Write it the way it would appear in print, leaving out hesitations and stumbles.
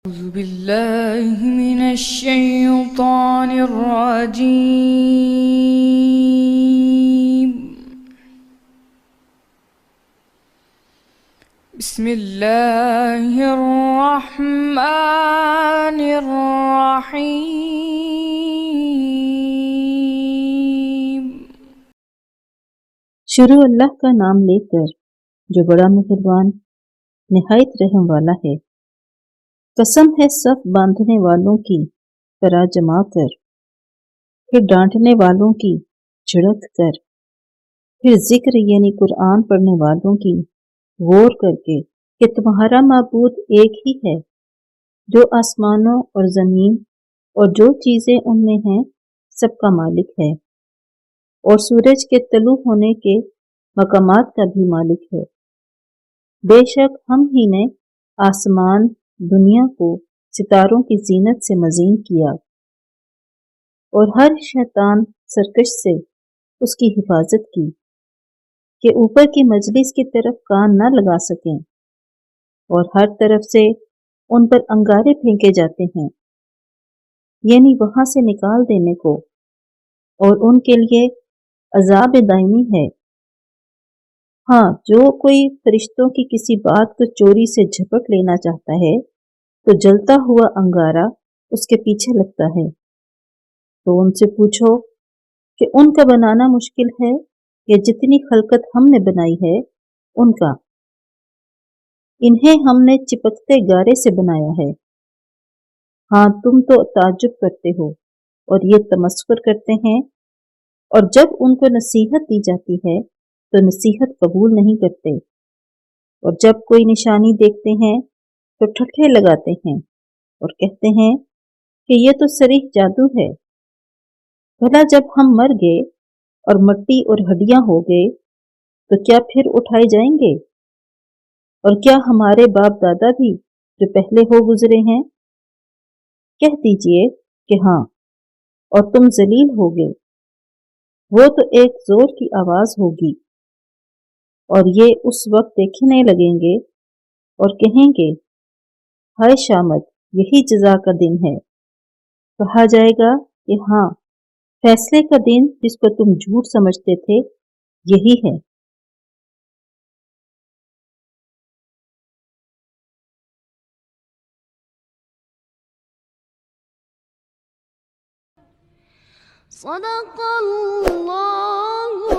أعوذ بالله من الشيطان الرجيم. بسم الله الرحمن الرحيم. शुरू अल्लाह का नाम लेकर जो बड़ा मेहरबान निहायत रहम वाला है। कसम है सफ बांधने वालों की तरह जमा कर, फिर डांटने वालों की झिड़क कर, फिर जिक्र यानी कुरान पढ़ने वालों की गौर करके कि तुम्हारा माबूद एक ही है जो आसमानों और ज़मीन और जो चीज़ें उनमें हैं सबका मालिक है, और सूरज के तलु होने के मकामात का भी मालिक है। बेशक हम ही ने आसमान दुनिया को सितारों की जीनत से मज़ीन किया और हर शैतान सरकश से उसकी हिफाजत की कि ऊपर की मजलिस की तरफ कान न लगा सकें, और हर तरफ से उन पर अंगारे फेंके जाते हैं यानी वहां से निकाल देने को, और उनके लिए अजाब दायमी है। हाँ, जो कोई फरिश्तों की किसी बात को चोरी से झपट लेना चाहता है तो जलता हुआ अंगारा उसके पीछे लगता है। तो उनसे पूछो कि उनका बनाना मुश्किल है या जितनी खलकत हमने बनाई है उनका। इन्हें हमने चिपकते गारे से बनाया है। हाँ, तुम तो ताज्जुब करते हो और ये तमस्खुर करते हैं, और जब उनको नसीहत दी जाती है तो नसीहत कबूल नहीं करते, और जब कोई निशानी देखते हैं तो ठट्ठे लगाते हैं और कहते हैं कि ये तो सरीह जादू है। भला जब हम मर गए और मट्टी और हड्डियां हो गए तो क्या फिर उठाए जाएंगे? और क्या हमारे बाप दादा भी जो पहले हो गुजरे हैं? कह दीजिए कि हाँ, और तुम जलील होगे। वो तो एक जोर की आवाज होगी और ये उस वक्त देखने लगेंगे और कहेंगे, हाय शामत, यही जजा का दिन है। कहा जाएगा कि हाँ, फैसले का दिन जिसको तुम झूठ समझते थे यही है। صدق الله